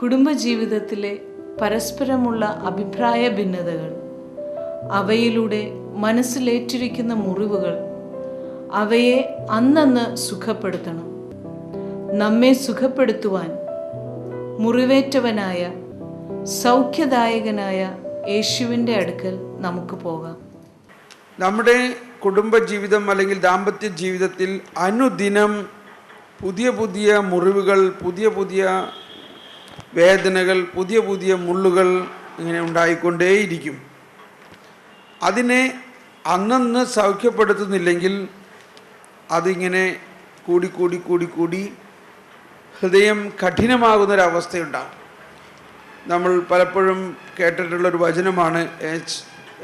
കുടുംബജീവിതത്തിലെ പരസ്പരമുള്ള അഭിപ്രായ ഭിന്നതകൾ, അവയിലൂടെ മനസ്സിലേറ്റിരിക്കുന്ന മുറിവുകൾ, അവയെ അന്നന്ന് സുഖപ്പെടുത്തണം. നമ്മെ സുഖപ്പെടുത്തുവാൻ മുറിവേറ്റവനായ സൗഖ്യദായകനായ യേശുവിൻ്റെ അടുക്കൽ നമുക്ക് പോകാം. നമ്മുടെ കുടുംബജീവിതം അല്ലെങ്കിൽ ദാമ്പത്യ ജീവിതത്തിൽ അനുദിനം പുതിയ പുതിയ മുറിവുകൾ, പുതിയ പുതിയ വേദനകൾ, പുതിയ പുതിയ മുള്ളുകൾ ഇങ്ങനെ ഉണ്ടായിക്കൊണ്ടേയിരിക്കും. അതിനെ അന്നന്ന് സൗഖ്യപ്പെടുത്തുന്നില്ലെങ്കിൽ അതിങ്ങനെ കൂടി കൂടി കൂടി കൂടി ഹൃദയം കഠിനമാകുന്നൊരവസ്ഥയുണ്ടാകും. നമ്മൾ പലപ്പോഴും കേട്ടിട്ടുള്ളൊരു വചനമാണ്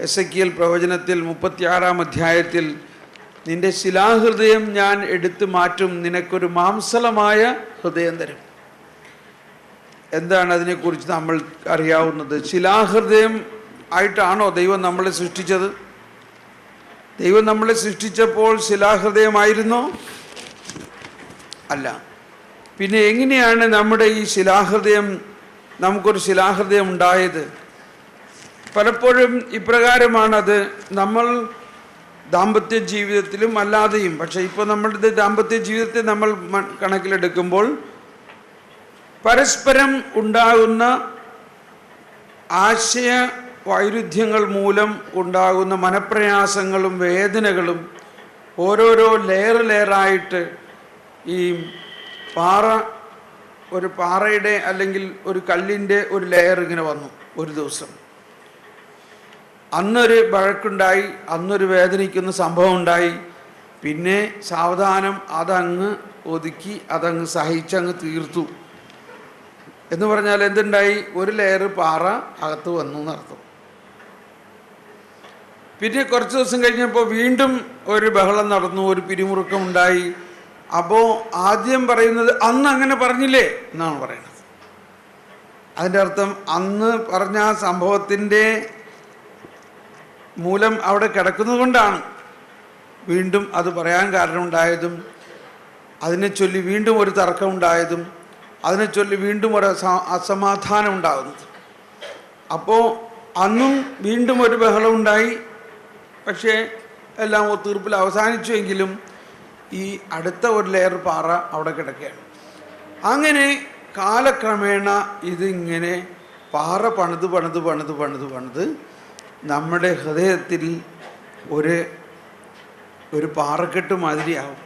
എസെക്കിയേൽ പ്രവചനത്തിൽ 36-ാം അധ്യായത്തിൽ, നിന്റെ ശിലാഹൃദയം ഞാൻ എടുത്തു മാറ്റും, നിനക്കൊരു മാംസളമായ ഹൃദയം തരും. എന്താണ് അതിനെക്കുറിച്ച് നമ്മൾ അറിയാവുന്നത്? ശിലാഹൃദയം ആയിട്ടാണോ ദൈവം നമ്മളെ സൃഷ്ടിച്ചത്? ദൈവം നമ്മളെ സൃഷ്ടിച്ചപ്പോൾ ശിലാഹൃദയമായിരുന്നോ? അല്ല. പിന്നെ എങ്ങനെയാണ് നമ്മുടെ ഈ ശിലാഹൃദയം, നമുക്കൊരു ശിലാഹൃദയം ഉണ്ടായത്? പലപ്പോഴും ഇപ്രകാരമാണത്. നമ്മൾ ദാമ്പത്യ ജീവിതത്തിലും അല്ലാതെയും, പക്ഷേ ഇപ്പോൾ നമ്മളുടെ ദാമ്പത്യ ജീവിതത്തെ നമ്മൾ കണക്കിലെടുക്കുമ്പോൾ പരസ്പരം ഉണ്ടാകുന്ന ആശയ വൈരുദ്ധ്യങ്ങൾ മൂലം ഉണ്ടാകുന്ന മനപ്രയാസങ്ങളും വേദനകളും ഓരോരോ ലെയറായിട്ട് ഈ ഒരു പാറയുടെ അല്ലെങ്കിൽ ഒരു കല്ലിൻ്റെ ഒരു ലെയർ ഇങ്ങനെ വന്നു ഒരു ദിവസം. അന്നൊരു വഴക്കുണ്ടായി, അന്നൊരു വേദനിക്കുന്ന സംഭവം ഉണ്ടായി. പിന്നെ സാവധാനം അതങ്ങ് ഒതുക്കി, അതങ്ങ് സഹിച്ചങ്ങ് തീർത്തു. എന്ന് പറഞ്ഞാൽ എന്തുണ്ടായി? ഒരു ലെയർ പാറ അകത്ത് വന്നു എന്നർത്ഥം. പിന്നെ കുറച്ച് ദിവസം കഴിഞ്ഞപ്പോൾ വീണ്ടും ഒരു ബഹളം നടന്നു, ഒരു പിരിമുറുക്കം ഉണ്ടായി. അപ്പോൾ ആദ്യം പറയുന്നത് അന്ന് അങ്ങനെ പറഞ്ഞില്ലേ എന്നാണ് പറയുന്നത്. അതിൻ്റെ അർത്ഥം അന്ന് പറഞ്ഞ ആ സംഭവത്തിൻ്റെ മൂലം അവിടെ കിടക്കുന്നത് കൊണ്ടാണ് വീണ്ടും അത് പറയാൻ കാരണമുണ്ടായതും, അതിനെ ചൊല്ലി വീണ്ടും ഒരു തർക്കം ഉണ്ടായതും, അതിനെ ചൊല്ലി വീണ്ടും ഒരു അസമാധാനം ഉണ്ടാകുന്നത്. അപ്പോൾ അന്നും വീണ്ടും ഒരു ബഹളം ഉണ്ടായി. പക്ഷേ എല്ലാം ഒത്തീർപ്പിൽ അവസാനിച്ചുവെങ്കിലും ഈ അടുത്ത ഒരു ലെയർ പാറ അവിടെ കിടക്കുകയാണ്. അങ്ങനെ കാലക്രമേണ ഇതിങ്ങനെ പാറ പണിത് നമ്മുടെ ഹൃദയത്തിൽ ഒരു പാറക്കെട്ട് മാതിരിയാവും.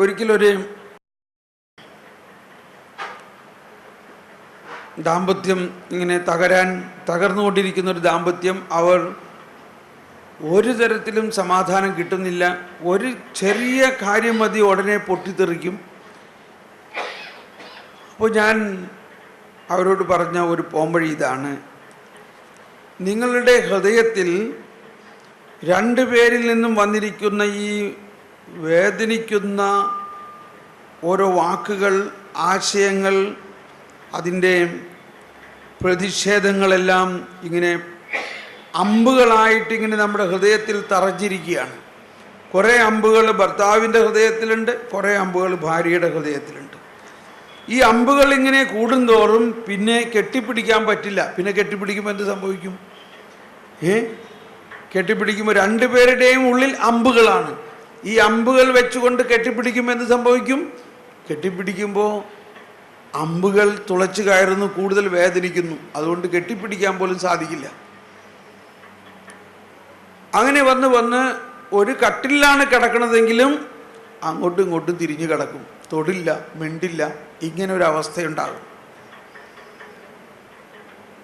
ഒരിക്കലൊരു ദാമ്പത്യം ഇങ്ങനെ തകർന്നുകൊണ്ടിരിക്കുന്നൊരു ദാമ്പത്യം, അവർ ഒരു തരത്തിലും സമാധാനം കിട്ടുന്നില്ല. ഒരു ചെറിയ കാര്യം മതി ഉടനെ പൊട്ടിത്തെറിക്കും. അപ്പോൾ ഞാൻ അവരോട് പറഞ്ഞ ഒരു പോംവഴി ഇതാണ്: നിങ്ങളുടെ ഹൃദയത്തിൽ രണ്ടു പേരിൽ നിന്നും വന്നിരിക്കുന്ന ഈ വേദനിക്കുന്ന ഓരോ വാക്കുകൾ, ആശയങ്ങൾ, അതിൻ്റെ പ്രതിഷേധങ്ങളെല്ലാം ഇങ്ങനെ അമ്പുകളായിട്ടിങ്ങനെ നമ്മുടെ ഹൃദയത്തിൽ തറച്ചിരിക്കുകയാണ്. കുറേ അമ്പുകൾ ഭർത്താവിൻ്റെ ഹൃദയത്തിലുണ്ട്, കുറേ അമ്പുകൾ ഭാര്യയുടെ ഹൃദയത്തിലുണ്ട്. ഈ അമ്പുകൾ ഇങ്ങനെ കൂടുന്തോറും പിന്നെ കെട്ടിപ്പിടിക്കാൻ പറ്റില്ല. പിന്നെ കെട്ടിപ്പിടിക്കുമ്പോൾ എന്ത് സംഭവിക്കും? കെട്ടിപ്പിടിക്കുമ്പോൾ രണ്ടുപേരുടെയും ഉള്ളിൽ അമ്പുകളാണ്. ഈ അമ്പുകൾ വെച്ചുകൊണ്ട് കെട്ടിപ്പിടിക്കുമ്പോൾ എന്ത് സംഭവിക്കും? കെട്ടിപ്പിടിക്കുമ്പോൾ അമ്പുകൾ തുളച്ചു കയറുന്നു, കൂടുതൽ വേദനിക്കുന്നു. അതുകൊണ്ട് കെട്ടിപ്പിടിക്കാൻ പോലും സാധിക്കില്ല. അങ്ങനെ വന്ന് ഒരു കട്ടിലാണ് കിടക്കണതെങ്കിലും അങ്ങോട്ടും ഇങ്ങോട്ടും തിരിഞ്ഞു കിടക്കും, തൊടില്ല, മിണ്ടില്ല. ഇങ്ങനെ ഒരു അവസ്ഥയുണ്ടാകും.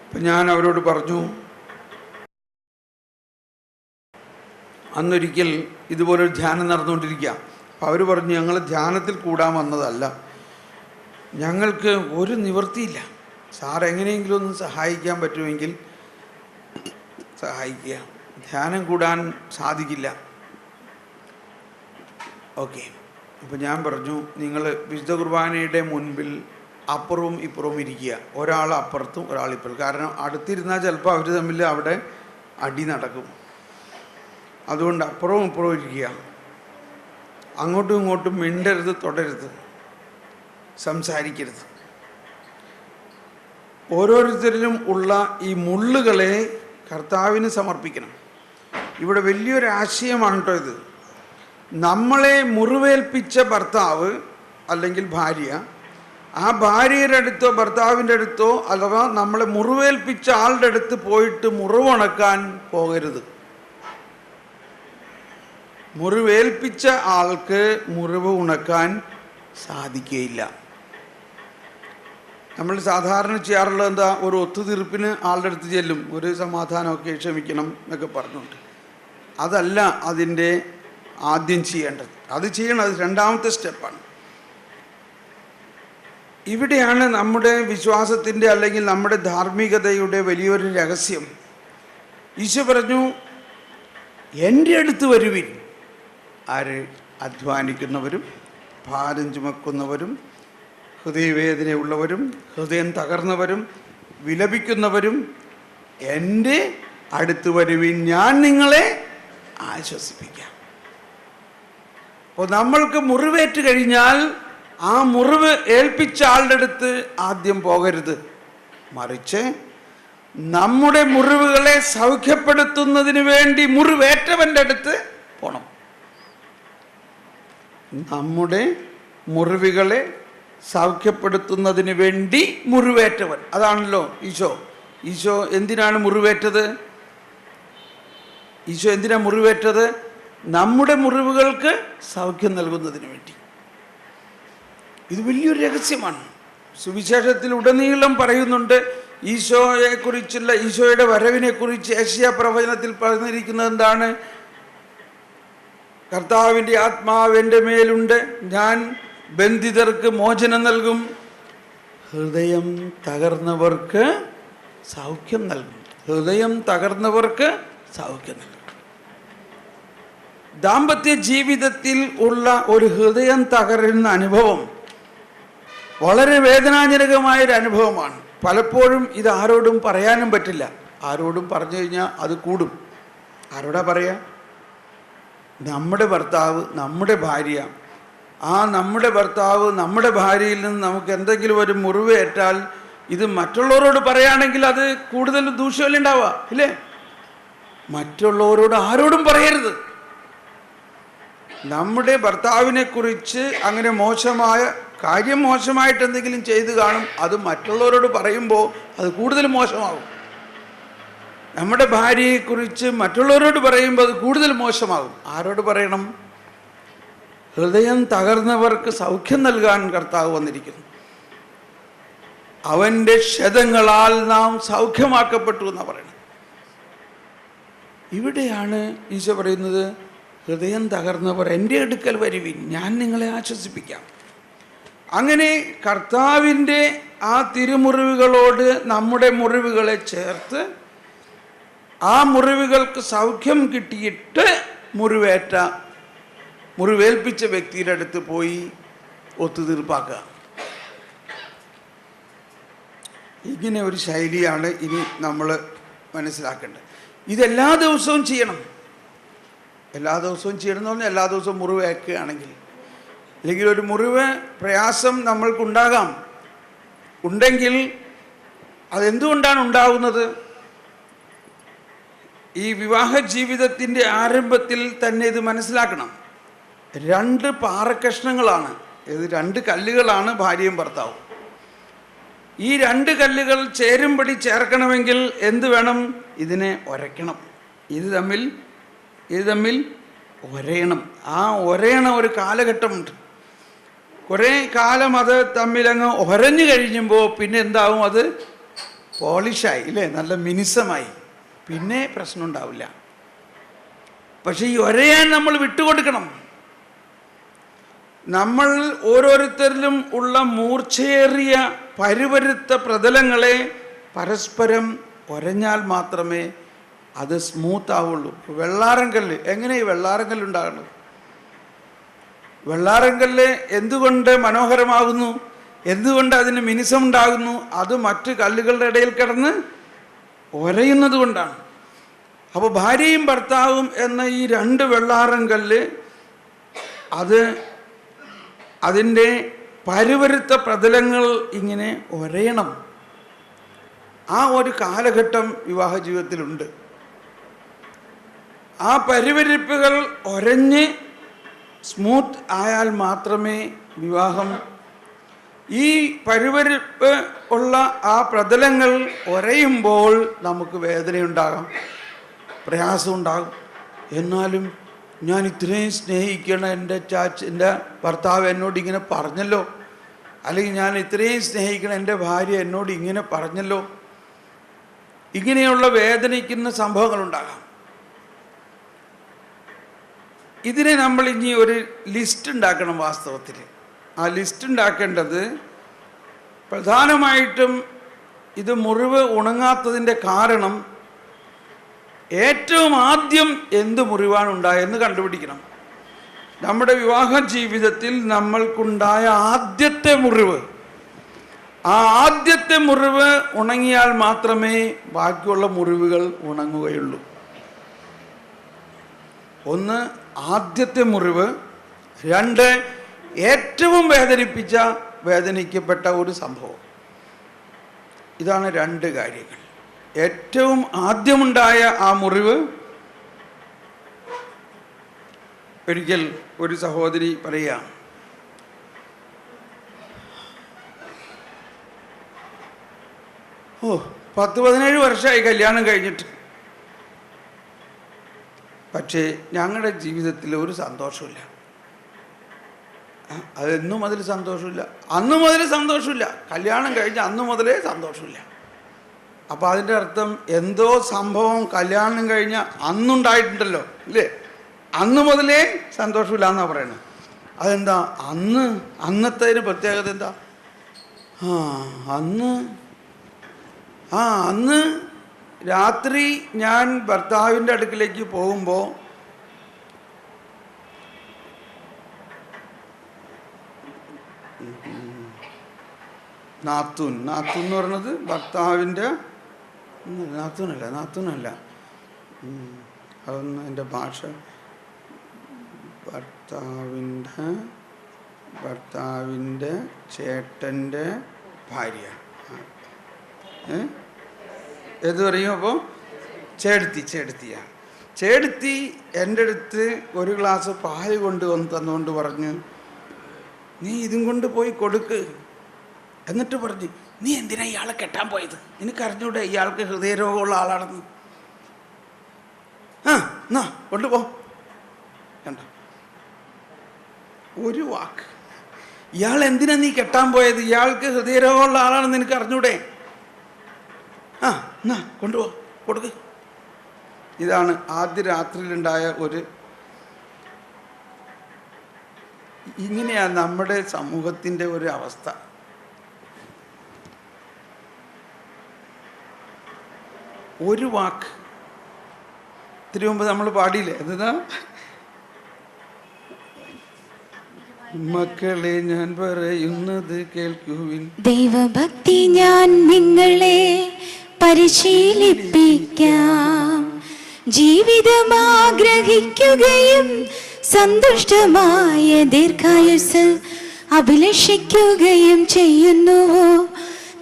അപ്പം ഞാൻ അവരോട് പറഞ്ഞു, അന്നൊരിക്കൽ ഇതുപോലൊരു ധ്യാനം നടന്നുകൊണ്ടിരിക്കുക. അപ്പം അവർ പറഞ്ഞു, ഞങ്ങൾ ധ്യാനത്തിൽ കൂടാൻ വന്നതല്ല, ഞങ്ങൾക്ക് ഒരു നിവൃത്തിയില്ല. സാർ എങ്ങനെയെങ്കിലും ഒന്ന് സഹായിക്കാൻ പറ്റുമെങ്കിൽ സഹായിക്കുക, ധ്യാനം കൂടാൻ സാധിക്കില്ല. ഓക്കെ. അപ്പോൾ ഞാൻ പറഞ്ഞു, നിങ്ങൾ വിശുദ്ധ കുർബാനയുടെ മുൻപിൽ അപ്പുറവും ഇപ്പുറവും ഇരിക്കുക. ഒരാൾ അപ്പുറത്തും ഒരാൾ ഇപ്പുറം. കാരണം അടുത്തിരുന്നാൽ ചിലപ്പോൾ അവർ തമ്മിൽ അവിടെ അടി നടക്കും. അതുകൊണ്ട് അപ്പുറവും ഇപ്പുറവും ഇരിക്കുക. അങ്ങോട്ടും ഇങ്ങോട്ടും മിണ്ടരുത്, തൊടരുത്, സംസാരിക്കരുത്. ഓരോരുത്തരിലും ഉള്ള ഈ മുള്ളുകളെ കർത്താവിന് സമർപ്പിക്കണം. ഇവിടെ വലിയൊരു ആശയമാണ് കേട്ടോ ഇത്. നമ്മളെ മുറിവേൽപ്പിച്ച ഭർത്താവ് അല്ലെങ്കിൽ ഭാര്യ, ആ ഭാര്യയുടെ അടുത്തോ ഭർത്താവിൻ്റെ അടുത്തോ അഥവാ നമ്മളെ മുറിവേൽപ്പിച്ച ആളുടെ അടുത്ത് പോയിട്ട് മുറിവുണക്കാൻ പോകരുത്. മുറിവേൽപ്പിച്ച ആൾക്ക് മുറിവ് ഉണക്കാൻ സാധിക്കുകയില്ല. നമ്മൾ സാധാരണ ചെയ്യാറുള്ളത് എന്താ? ഒരു ഒത്തുതീർപ്പിന് ആളുടെ അടുത്ത് ചെല്ലും, ഒരു സമാധാനമൊക്കെ, ക്ഷമിക്കണം എന്നൊക്കെ പറഞ്ഞുകൊണ്ട്. അതല്ല അതിൻ്റെ ആദ്യം ചെയ്യേണ്ടത്. അത് ചെയ്യണം, അത് രണ്ടാമത്തെ സ്റ്റെപ്പാണ്. ഇവിടെയാണ് നമ്മുടെ വിശ്വാസത്തിൻ്റെ അല്ലെങ്കിൽ നമ്മുടെ ധാർമ്മികതയുടെ വലിയൊരു രഹസ്യം. ഈശോ പറഞ്ഞു, എൻ്റെ അടുത്ത് വരുവിൻ. ആര്? അധ്വാനിക്കുന്നവരും ഭാരം ചുമക്കുന്നവരും ഹൃദയവേദനയുള്ളവരും ഹൃദയം തകർന്നവരും വിലപിക്കുന്നവരും എൻ്റെ അടുത്ത് വരുവിൻ, ഞാൻ നിങ്ങളെ ആശ്വസിപ്പിക്കാം. അപ്പോൾ നമ്മൾക്ക് മുറിവേറ്റ് കഴിഞ്ഞാൽ ആ മുറിവ് ഏൽപ്പിച്ച ആളുടെ അടുത്ത് ആദ്യം പോകരുത്. മറിച്ച് നമ്മുടെ മുറിവുകളെ സൗഖ്യപ്പെടുത്തുന്നതിന് വേണ്ടി മുറിവേറ്റവൻ്റെ അടുത്ത് പോകണം. നമ്മുടെ മുറിവുകളെ സൗഖ്യപ്പെടുത്തുന്നതിന് വേണ്ടി മുറിവേറ്റവൻ, അതാണല്ലോ ഈശോ. ഈശോ എന്തിനാണ് മുറിവേറ്റത്? ഈശോ എന്തിനാണ് മുറിവേറ്റത്? നമ്മുടെ മുറിവുകൾക്ക് സൗഖ്യം നൽകുന്നതിന് വേണ്ടി. ഇത് വലിയൊരു രഹസ്യമാണ്. സുവിശേഷത്തിൽ ഉടനീളം പറയുന്നുണ്ട്. ഈശോയെക്കുറിച്ചുള്ള, ഈശോയുടെ വരവിനെക്കുറിച്ച് യെശയ്യാ പ്രവചനത്തിൽ പറഞ്ഞിരിക്കുന്നത് എന്താണ്? കർത്താവിൻ്റെ ആത്മാവ് എൻ്റെ മേലുണ്ട്, ഞാൻ ബന്ധിതർക്ക് മോചനം നൽകും, ഹൃദയം തകർന്നവർക്ക് സൗഖ്യം നൽകും. ഹൃദയം തകർന്നവർക്ക് സൗഖ്യം നൽകും. ദാമ്പത്യ ജീവിതത്തിൽ ഉള്ള ഒരു ഹൃദയം തകരുന്ന അനുഭവം വളരെ വേദനാജനകമായൊരു അനുഭവമാണ്. പലപ്പോഴും ഇത് ആരോടും പറയാനും പറ്റില്ല. ആരോടും പറഞ്ഞു കഴിഞ്ഞാൽ അത് കൂടും. ആരോടാ പറയാ? നമ്മുടെ ഭർത്താവ്, നമ്മുടെ ഭാര്യ. ആ നമ്മുടെ ഭർത്താവ്, നമ്മുടെ ഭാര്യയിൽ നിന്ന് നമുക്ക് എന്തെങ്കിലും ഒരു മുറിവേറ്റാൽ ഇത് മറ്റുള്ളവരോട് പറയുകയാണെങ്കിൽ അത് കൂടുതൽ ദൂഷ്യമല്ലേ ഉണ്ടാവുക, ഇല്ലേ? മറ്റുള്ളവരോട് ആരോടും പറയരുത്. നമ്മുടെ ഭർത്താവിനെ കുറിച്ച് അങ്ങനെ മോശമായ കാര്യം, മോശമായിട്ട് എന്തെങ്കിലും ചെയ്ത് കാണും, അത് മറ്റുള്ളവരോട് പറയുമ്പോൾ അത് കൂടുതൽ മോശമാകും. നമ്മുടെ ഭാര്യയെക്കുറിച്ച് മറ്റുള്ളവരോട് പറയുമ്പോൾ അത് കൂടുതൽ മോശമാകും. ആരോട് പറയണം? ഹൃദയം തകർന്നവർക്ക് സൗഖ്യം നൽകാൻ കർത്താവ് വന്നിരിക്കുന്നു. അവൻ്റെ ക്ഷതങ്ങളാൽ നാം സൗഖ്യമാക്കപ്പെട്ടു എന്നാണ് പറയുന്നത്. ഇവിടെയാണ് ഈശോ പറയുന്നത്, ഹൃദയം തകർന്നവർ എൻ്റെ അടുക്കൽ വരുവിൻ, ഞാൻ നിങ്ങളെ ആശ്വസിപ്പിക്കാം. അങ്ങനെ കർത്താവിൻ്റെ ആ തിരുമുറിവുകളോട് നമ്മുടെ മുറിവുകളെ ചേർത്ത് ആ മുറിവുകൾക്ക് സൗഖ്യം കിട്ടിയിട്ട് മുറിവേൽപ്പിച്ച വ്യക്തിയുടെ അടുത്ത് പോയി ഒത്തുതീർപ്പാക്കുക. ഇങ്ങനെ ഒരു ശൈലിയാണ് ഇനി നമ്മൾ മനസ്സിലാക്കേണ്ടത്. ഇതെല്ലാ ദിവസവും ചെയ്യണം. എല്ലാ ദിവസവും ചെയ്യണം എന്ന് പറഞ്ഞാൽ എല്ലാ ദിവസവും മുറിവേക്കുകയാണെങ്കിൽ, അല്ലെങ്കിൽ ഒരു മുറിവ് പ്രയാസം നമ്മൾക്കുണ്ടാകാം. ഉണ്ടെങ്കിൽ അതെന്തുകൊണ്ടാണ് ഉണ്ടാകുന്നത്? ഈ വിവാഹ ജീവിതത്തിൻ്റെ ആരംഭത്തിൽ തന്നെ ഇത് മനസ്സിലാക്കണം. 2 പാറക്കഷ്ണങ്ങളാണ്, ഇത് 2 കല്ലുകളാണ് ഭാര്യയും ഭർത്താവും. ഈ 2 കല്ലുകൾ ചേരുംപടി ചേർക്കണമെങ്കിൽ എന്ത് വേണം? ഇതിനെ ഉരയ്ക്കണം. ഇത് തമ്മിൽ ഉരയണം. ആ ഉരയണ ഒരു കാലഘട്ടമുണ്ട്. കുറേ കാലം അത് തമ്മിലങ്ങ് ഉരഞ്ഞു കഴിയുമ്പോൾ പിന്നെ എന്താവും? അത് പോളിഷായി, ഇല്ലേ? നല്ല മിനുസമായി, പിന്നെ പ്രശ്നം ഉണ്ടാവില്ല. പക്ഷെ ഈ ഉരയാൻ നമ്മൾ വിട്ടുകൊടുക്കണം. നമ്മൾ ഓരോരുത്തരിലും ഉള്ള മൂർച്ചയേറിയ പരുപരുത്ത പ്രതലങ്ങളെ പരസ്പരം ഉരഞ്ഞാൽ മാത്രമേ അത് സ്മൂത്ത് ആവുള്ളൂ. വെള്ളാരങ്കല്ല്, എങ്ങനെ ഈ വെള്ളാരങ്കല്ല് ഉണ്ടാകണം? വെള്ളാരങ്കല്ല് എന്തുകൊണ്ട് മനോഹരമാകുന്നു, എന്തുകൊണ്ട് അതിന് മിനുസമുണ്ടാകുന്നു? അത് മറ്റ് കല്ലുകളുടെ ഇടയിൽ കിടന്ന് ഉരയുന്നത് കൊണ്ടാണ്. അപ്പോൾ ഭാര്യയും ഭർത്താവും എന്ന ഈ രണ്ട് വെള്ളാരങ്കല്ല് അതിൻ്റെ പരുപരുത്ത പ്രതലങ്ങൾ ഇങ്ങനെ ഉരയണം. ആ ഒരു കാലഘട്ടം വിവാഹ ജീവിതത്തിലുണ്ട്. ആ പരുപരിപ്പുകൾ ഉരഞ്ഞ് സ്മൂത്ത് ആയാൽ മാത്രമേ വിവാഹം, ഈ പരുപരിപ്പ് ഉള്ള ആ പ്രതലങ്ങൾ ഉരയുമ്പോൾ നമുക്ക് വേദനയുണ്ടാകാം, പ്രയാസമുണ്ടാകും. എന്നാലും ഞാൻ ഇത്രയും സ്നേഹിക്കണ എൻ്റെ ഭർത്താവ് എന്നോട് ഇങ്ങനെ പറഞ്ഞല്ലോ, അല്ലെങ്കിൽ ഞാൻ ഇത്രയും സ്നേഹിക്കണ എൻ്റെ ഭാര്യ എന്നോട് ഇങ്ങനെ പറഞ്ഞല്ലോ, ഇങ്ങനെയുള്ള വേദനിക്കുന്ന സംഭവങ്ങളുണ്ടാകാം. ഇതിനെ നമ്മൾ ഇനി ഒരു ലിസ്റ്റ് ഉണ്ടാക്കണം. വാസ്തവത്തിൽ ആ ലിസ്റ്റ് ഉണ്ടാക്കേണ്ടത് പ്രധാനമായിട്ടും ഇത് മുറിവ് ഉണങ്ങാത്തതിൻ്റെ കാരണം ഏറ്റവും ആദ്യം എന്ത് മുറിവാണ് ഉണ്ടായതെന്ന് കണ്ടുപിടിക്കണം. നമ്മുടെ വിവാഹ ജീവിതത്തിൽ നമ്മൾക്കുണ്ടായ ആദ്യത്തെ മുറിവ്, ആ ആദ്യത്തെ മുറിവ് ഉണങ്ങിയാൽ മാത്രമേ ബാക്കിയുള്ള മുറിവുകൾ ഉണങ്ങുകയുള്ളൂ. ഒന്ന്, ആദ്യത്തെ മുറിവ്. രണ്ട്, ഏറ്റവും വേദനിക്കപ്പെട്ട ഒരു സംഭവം. ഇതാണ് രണ്ട് കാര്യങ്ങൾ. ഏറ്റവും ആദ്യമുണ്ടായ ആ മുറിവ്. ഒരിക്കൽ ഒരു സഹോദരി പറയുക, 10-17 വർഷമായി കല്യാണം കഴിഞ്ഞിട്ട്, പക്ഷേ ഞങ്ങളുടെ ജീവിതത്തിൽ ഒരു സന്തോഷമില്ല. അതെന്നും അതിൽ സന്തോഷമില്ല, അന്നു മുതൽ സന്തോഷമില്ല, കല്യാണം കഴിഞ്ഞ അന്നു മുതലേ സന്തോഷമില്ല. അപ്പോൾ അതിൻ്റെ അർത്ഥം എന്തോ സംഭവം കല്യാണം കഴിഞ്ഞ അന്നുണ്ടായിട്ടുണ്ടല്ലോ, ഇല്ലേ? അന്ന് മുതലേ സന്തോഷമില്ല എന്നാണ് പറയുന്നത്. അതെന്താ? അന്നത്തേന് പ്രത്യേകത എന്താ? അന്ന് രാത്രി ഞാൻ ഭർത്താവിൻ്റെ അടുക്കിലേക്ക് പോകുമ്പോൾ നാത്തൂൻ എന്ന് പറയുന്നത് ഭർത്താവിൻ്റെ നാത്തൂനല്ല, അതൊന്നും എൻ്റെ ഭാഷ. ഭർത്താവിൻ്റെ ചേട്ടൻ്റെ ഭാര്യ, ഏത് പറയും? അപ്പോൾ ചേടത്തി എൻ്റെ അടുത്ത് ഒരു ഗ്ലാസ് പാല് കൊണ്ടുവന്ന് തന്നുകൊണ്ട് പറഞ്ഞു, നീ ഇതും കൊണ്ട് പോയി കൊടുക്ക്. എന്നിട്ട് പറഞ്ഞു, നീ എന്തിനാ ഇയാളെ കെട്ടാൻ പോയത്? എനിക്കറിഞ്ഞൂടെ ഇയാൾക്ക് ഹൃദയരോഗമുള്ള ആളാണെന്ന്. എന്നാ കൊണ്ടുപോ. കണ്ട ഒരു വാക്ക്. ഇയാൾ എന്തിനാ നീ കെട്ടാൻ പോയത്? ഇയാൾക്ക് ഹൃദയരോഗമുള്ള ആളാണെന്ന് എനിക്ക് അറിഞ്ഞൂടെ? എന്നാ കൊണ്ടുപോ, കൊടുക്ക്. ഇതാണ് ആദ്യ രാത്രിയിലുണ്ടായ ഇങ്ങനെയാണ് നമ്മുടെ സമൂഹത്തിൻ്റെ ഒരു അവസ്ഥ. ഒരു വാക്ക്. ഇത്തിരി മുമ്പ് നമ്മൾ പാടിയില്ലേ, എന്താ? മക്കളെ ഞാൻ പറയുന്നത് കേൾക്കുവിൻ, ദൈവഭക്തി ഞാൻ നിങ്ങളെ പരിശീലിപ്പിക്കാം. ജീവിതം ആഗ്രഹിക്കുകയും സന്തുഷ്ടമായ ദീർഘായുസ് അഭിലഷിക്കുകയും ചെയ്യുന്നുവോ?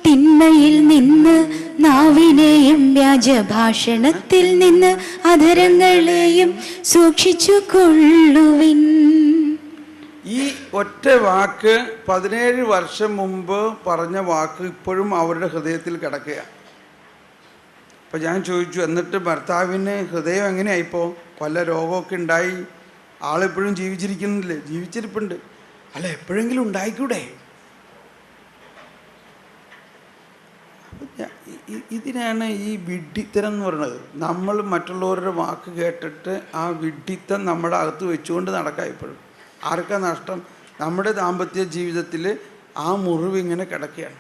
തിന്മയിൽ നിന്ന് നാവിനെയും വ്യാജഭാഷണത്തിൽ നിന്ന് അധരങ്ങളെയും സൂക്ഷിച്ചു കൊള്ളുവിൻ. ഈ ഒറ്റ വാക്ക് 17 വർഷം മുമ്പ് പറഞ്ഞ വാക്ക് ഇപ്പോഴും അവരുടെ ഹൃദയത്തിൽ കിടക്കുക. അപ്പം ഞാൻ ചോദിച്ചു, എന്നിട്ട് ഭർത്താവിന് ഹൃദയം എങ്ങനെയായിപ്പോൾ? പല രോഗമൊക്കെ ഉണ്ടായി, ആളെപ്പോഴും ജീവിച്ചിരിക്കുന്നില്ലേ? ജീവിച്ചിരിപ്പുണ്ട്. അല്ല, എപ്പോഴെങ്കിലും ഉണ്ടായിക്കൂടെ? ഇതിനാണ് ഈ വിഡ്ഢിത്തരം എന്ന് പറയുന്നത്. നമ്മൾ മറ്റുള്ളവരുടെ വാക്ക് കേട്ടിട്ട് ആ വിഡ്ഢിത്തം നമ്മുടെ അകത്ത് വെച്ചുകൊണ്ട് നടക്കാം. ഇപ്പോഴും ആർക്കാ നഷ്ടം? നമ്മുടെ ദാമ്പത്യ ജീവിതത്തിൽ ആ മുറിവ് ഇങ്ങനെ കിടക്കുകയാണ്.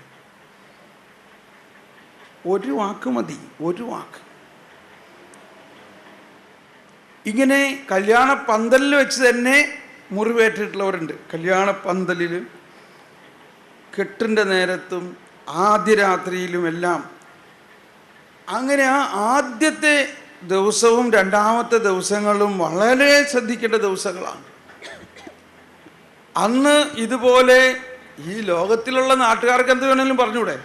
ഒരു വാക്ക് മതി, ഒരു വാക്ക്. ഇങ്ങനെ കല്യാണ പന്തലിൽ വെച്ച് തന്നെ മുറിവേറ്റിട്ടുള്ളവരുണ്ട്. കല്യാണ പന്തലിൽ കെട്ടിൻ്റെ നേരത്തും ആദ്യ രാത്രിയിലുമെല്ലാം. അങ്ങനെ ആ ആദ്യത്തെ ദിവസവും രണ്ടാമത്തെ ദിവസങ്ങളും വളരെ ശ്രദ്ധിക്കേണ്ട ദിവസങ്ങളാണ്. അന്ന് ഇതുപോലെ ഈ ലോകത്തിലുള്ള നാട്ടുകാർക്ക് എന്ത് വേണമെങ്കിലും പറഞ്ഞൂടെ,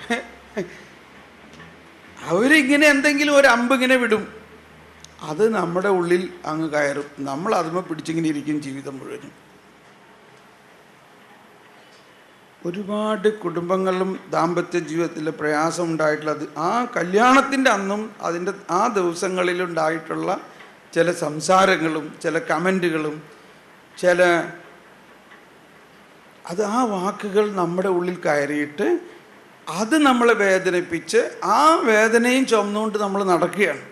അവരിങ്ങനെ എന്തെങ്കിലും ഒരു അമ്പ് ഇങ്ങനെ വിടും, അത് നമ്മുടെ ഉള്ളിൽ അങ്ങ് കയറും, നമ്മൾ അതുമേ പിടിച്ചിങ്ങനെ ഇരിക്കും ജീവിതം മുഴുവനും. ഒരുപാട് കുടുംബങ്ങളിലും ദാമ്പത്യ ജീവിതത്തിൽ പ്രയാസം ഉണ്ടായിട്ടുള്ളത് ആ കല്യാണത്തിൻ്റെ അന്നും അതിൻ്റെ ആ ദിവസങ്ങളിലുണ്ടായിട്ടുള്ള ചില സംസാരങ്ങളും ചില കമൻറ്റുകളും ആ വാക്കുകൾ നമ്മുടെ ഉള്ളിൽ കയറിയിട്ട് അത് നമ്മളെ വേദനിപ്പിച്ച് ആ വേദനയും ചുമന്നുകൊണ്ട് നമ്മൾ നടക്കുകയാണ്.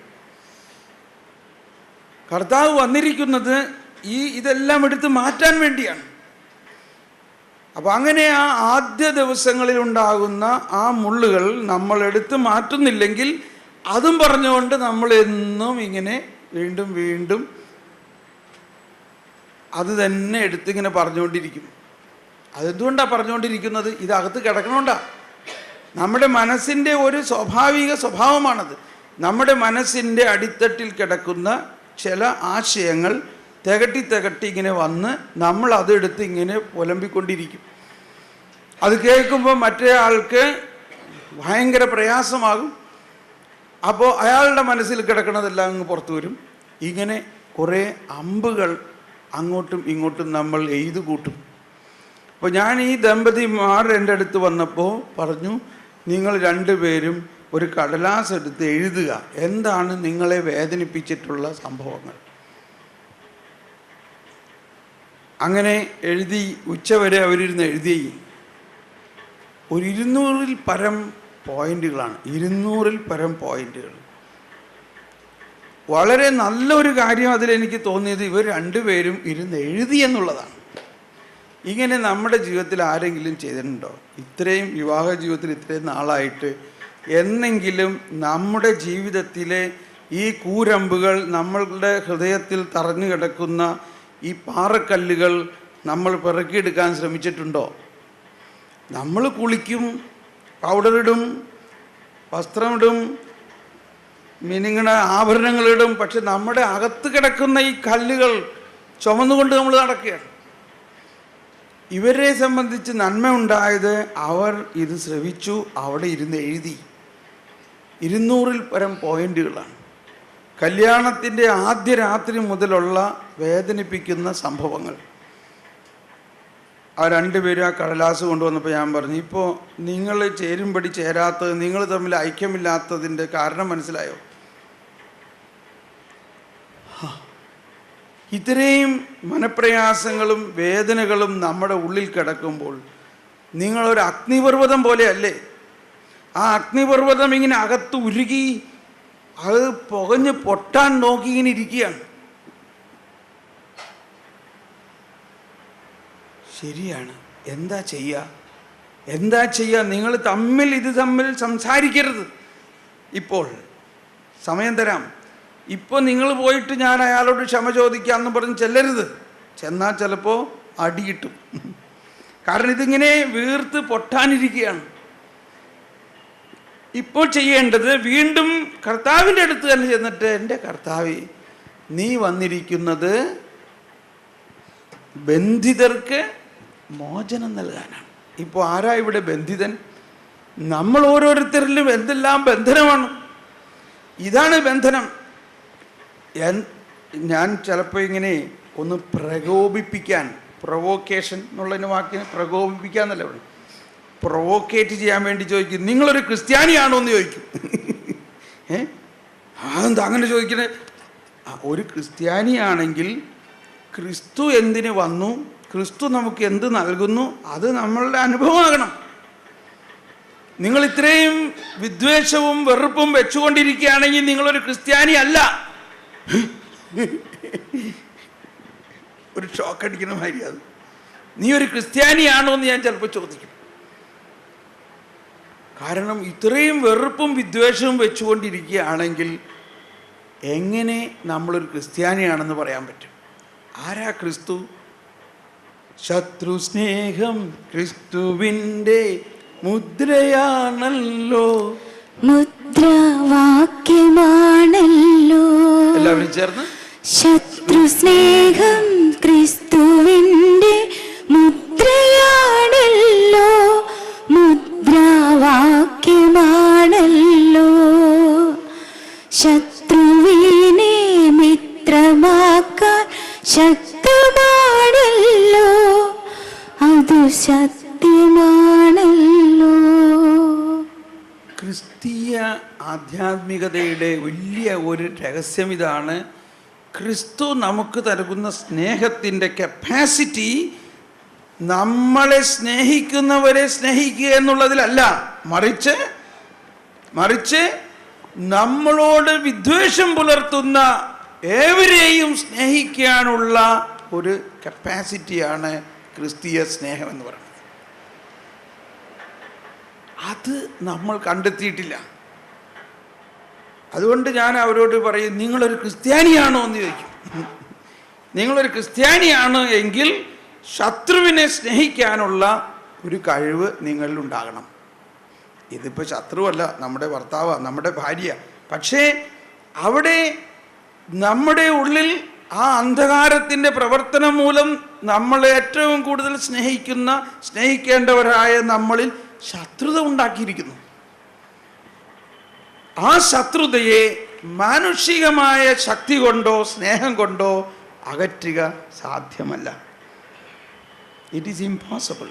കർത്താവ് വന്നിരിക്കുന്നത് ഇതെല്ലാം എടുത്ത് മാറ്റാൻ വേണ്ടിയാണ്. അപ്പോൾ അങ്ങനെ ആ ആദ്യ ദിവസങ്ങളിലുണ്ടാകുന്ന ആ മുള്ളുകൾ നമ്മൾ എടുത്ത് മാറ്റുന്നില്ലെങ്കിൽ അതും പറഞ്ഞുകൊണ്ട് നമ്മൾ എന്നും ഇങ്ങനെ വീണ്ടും വീണ്ടും അത് തന്നെ എടുത്തിങ്ങനെ പറഞ്ഞുകൊണ്ടിരിക്കും. അതെന്തുകൊണ്ടാണ് പറഞ്ഞുകൊണ്ടിരിക്കുന്നത്? ഇതകത്ത് കിടക്കണോണ്ടാണ്. നമ്മുടെ മനസ്സിൻ്റെ ഒരു സ്വാഭാവിക സ്വഭാവമാണത്. നമ്മുടെ മനസ്സിൻ്റെ അടിത്തട്ടിൽ കിടക്കുന്ന ചില ആശയങ്ങൾ തികട്ടി ഇങ്ങനെ വന്ന് നമ്മൾ അതെടുത്ത് ഇങ്ങനെ പുലമ്പിക്കൊണ്ടിരിക്കും. അത് കേൾക്കുമ്പോൾ മറ്റേ ആൾക്ക് ഭയങ്കര പ്രയാസമാകും. അപ്പോൾ അയാളുടെ മനസ്സിൽ കിടക്കണതെല്ലാം അങ്ങ് പുറത്തു വരും. ഇങ്ങനെ കുറേ അമ്പുകൾ അങ്ങോട്ടും ഇങ്ങോട്ടും നമ്മൾ എഴുതു കൂട്ടും. അപ്പോൾ ഞാൻ ഈ ദമ്പതിമാർ എൻ്റെ അടുത്ത് വന്നപ്പോൾ പറഞ്ഞു, നിങ്ങൾ രണ്ടുപേരും ഒരു കടലാസ് എടുത്ത് എഴുതുക, എന്താണ് നിങ്ങളെ വേദനിപ്പിച്ചിട്ടുള്ള സംഭവങ്ങൾ. അങ്ങനെ എഴുതി. ഉച്ചവരെ അവരിരുന്ന് എഴുതി. ഒരു 200-ൽ പരം പോയിന്റുകളാണ്. 200-ൽ പരം പോയിന്റുകൾ. വളരെ നല്ലൊരു കാര്യം അതിലെനിക്ക് തോന്നിയത് ഇവർ രണ്ടുപേരും ഇരുന്ന് എഴുതി എന്നുള്ളതാണ്. ഇങ്ങനെ നമ്മുടെ ജീവിതത്തിൽ ആരെങ്കിലും ചെയ്തിട്ടുണ്ടോ? ഇത്രയും വിവാഹ ജീവിതത്തിൽ ഇത്രയും നാളായിട്ട് എന്നെങ്കിലും നമ്മുടെ ജീവിതത്തിലെ ഈ കൂരമ്പുകൾ, നമ്മളുടെ ഹൃദയത്തിൽ തറഞ്ഞു കിടക്കുന്ന ഈ പാറക്കല്ലുകൾ നമ്മൾ പിറക്കിയെടുക്കാൻ ശ്രമിച്ചിട്ടുണ്ടോ? നമ്മൾ കുളിക്കും, പൗഡറിടും, വസ്ത്രമിടും, മിനുങ്ങണ ആഭരണങ്ങളിടും. പക്ഷെ നമ്മുടെ അകത്ത് കിടക്കുന്ന ഈ കല്ലുകൾ ചുമന്നുകൊണ്ട് നമ്മൾ നടക്കുകയാണ്. ഇവരെ സംബന്ധിച്ച് നന്മ ഉണ്ടായത് അവർ ഇത് ശ്രവിച്ചു, അവിടെ ഇരുന്ന് എഴുതി. 200-ൽ പരം പോയിന്റുകളാണ്. കല്യാണത്തിൻ്റെ ആദ്യ രാത്രി മുതലുള്ള വേദനിപ്പിക്കുന്ന സംഭവങ്ങൾ. ആ രണ്ടുപേരും ആ കടലാസ് കൊണ്ടുവന്നപ്പോൾ ഞാൻ പറഞ്ഞു, ഇപ്പോൾ നിങ്ങൾ ചേരുംപടി ചേരാത്തത്, നിങ്ങൾ തമ്മിൽ ഐക്യമില്ലാത്തതിൻ്റെ കാരണം മനസ്സിലായോ? ഇത്രയും മനപ്രയാസങ്ങളും വേദനകളും നമ്മുടെ ഉള്ളിൽ കിടക്കുമ്പോൾ നിങ്ങളൊരു അഗ്നിപർവ്വതം പോലെയല്ലേ? ആ അഗ്നിപർവ്വതം ഇങ്ങനെ അകത്ത് ഉരുകി അത് പുകഞ്ഞ് പൊട്ടാൻ നോക്കി ഇങ്ങനെ ഇരിക്കുകയാണ്. ശരിയാണ്. എന്താ ചെയ്യുക? നിങ്ങൾ തമ്മിൽ സംസാരിക്കരുത്. ഇപ്പോൾ സമയം തരാം. ഇപ്പോൾ നിങ്ങൾ പോയിട്ട് ഞാൻ അയാളോട് ക്ഷമ ചോദിക്കാമെന്ന് പറഞ്ഞ് ചെല്ലരുത്. ചെന്നാൽ ചിലപ്പോൾ അടി കിട്ടും. കാരണം ഇതിങ്ങനെ വീർത്ത് പൊട്ടാനിരിക്കുകയാണ്. ഇപ്പോൾ ചെയ്യേണ്ടത് വീണ്ടും കർത്താവിൻ്റെ അടുത്ത് തന്നെ ചെന്നിട്ട്, എൻ്റെ കർത്താവേ, നീ വന്നിരിക്കുന്നത് ബന്ധിതർക്ക് മോചനം നൽകാനാണ്. ഇപ്പോൾ ആരാ ഇവിടെ ബന്ധിതൻ? നമ്മൾ ഓരോരുത്തരിലും എന്തെല്ലാം ബന്ധനമാണ്. ഇതാണ് ബന്ധനം. ഞാൻ ചിലപ്പോൾ ഇങ്ങനെ ഒന്ന് പ്രകോപിപ്പിക്കാൻ, പ്രൊവോക്കേഷൻ എന്നുള്ളതിന് വാക്കിന് പ്രകോപിപ്പിക്കാൻ എന്നല്ല പറഞ്ഞു, പ്രൊവോക്കേറ്റ് ചെയ്യാൻ വേണ്ടി ചോദിക്കും, നിങ്ങളൊരു ക്രിസ്ത്യാനിയാണോ എന്ന് ചോദിക്കും. അതെന്താ അങ്ങനെ ചോദിക്കണേ? ഒരു ക്രിസ്ത്യാനിയാണെങ്കിൽ ക്രിസ്തു എന്തിന് വന്നു, ക്രിസ്തു നമുക്ക് എന്ത് നൽകുന്നു, അത് നമ്മളുടെ അനുഭവമാകണം. നിങ്ങൾ ഇത്രയും വിദ്വേഷവും വെറുപ്പും വെച്ചുകൊണ്ടിരിക്കുകയാണെങ്കിൽ നിങ്ങളൊരു ക്രിസ്ത്യാനി അല്ല. ഒരു ഷോക്ക് അടിക്കുന്ന മാതിരി അത്. നീ ഒരു ക്രിസ്ത്യാനിയാണോ എന്ന് ഞാൻ ചിലപ്പോൾ ചോദിക്കും. കാരണം ഇത്രയും വെറുപ്പും വിദ്വേഷവും വെച്ചുകൊണ്ടിരിക്കുകയാണെങ്കിൽ എങ്ങനെ നമ്മളൊരു ക്രിസ്ത്യാനിയാണെന്ന് പറയാൻ പറ്റും? ആരാ ക്രിസ്തു? ശത്രു സ്നേഹം ക്രിസ്തുവിൻ്റെ മുദ്രയാണല്ലോ. മുദ്രാവാക്യമാണല്ലോ. എല്ലാവരും ചേർന്ന്. ശത്രു സ്നേഹം ക്രിസ്തുവിൻ്റെ മുദ്രയാണല്ലോ, മുദ്രാവാക്യമാണല്ലോ. ശത്രുവിനെ മിത്രമാക്കാൻ ശക്തമാണല്ലോ, അതു സത്യമാണല്ലോ. ക്രിസ്തീയ ആധ്യാത്മികതയുടെ വലിയ ഒരു രഹസ്യം ഇതാണ്. ക്രിസ്തു നമുക്ക് നൽകുന്ന സ്നേഹത്തിൻ്റെ കപ്പാസിറ്റി നമ്മളെ സ്നേഹിക്കുന്നവരെ സ്നേഹിക്കുക എന്നുള്ളതിലല്ല, മറിച്ച് നമ്മളോട് വിദ്വേഷം പുലർത്തുന്ന ഏവരെയും സ്നേഹിക്കാനുള്ള ഒരു കപ്പാസിറ്റിയാണ് ക്രിസ്തീയ സ്നേഹം എന്ന് പറയുന്നത്. അത് നമ്മൾ കണ്ടെത്തിയിട്ടില്ല. അതുകൊണ്ട് ഞാൻ അവരോട് പറയും, നിങ്ങളൊരു ക്രിസ്ത്യാനിയാണോ എന്ന് ചോദിക്കും. നിങ്ങളൊരു ക്രിസ്ത്യാനിയാണ് എങ്കിൽ ശത്രുവിനെ സ്നേഹിക്കാനുള്ള ഒരു കഴിവ് നിങ്ങളിൽ ഉണ്ടാകണം. ഇതിപ്പോൾ ശത്രുവല്ല, നമ്മുടെ ഭർത്താവാണ്, നമ്മുടെ ഭാര്യ. പക്ഷേ അവിടെ നമ്മുടെ ഉള്ളിൽ ആ അന്ധകാരത്തിൻ്റെ പ്രവർത്തനം മൂലം നമ്മൾ ഏറ്റവും കൂടുതൽ സ്നേഹിക്കേണ്ടവരായ നമ്മളിൽ ശത്രുത ഉണ്ടാക്കിയിരിക്കുന്നു. ആ ശത്രുതയെ മാനുഷികമായ ശക്തി കൊണ്ടോ സ്നേഹം കൊണ്ടോ അകറ്റുക സാധ്യമല്ല. It is impossible.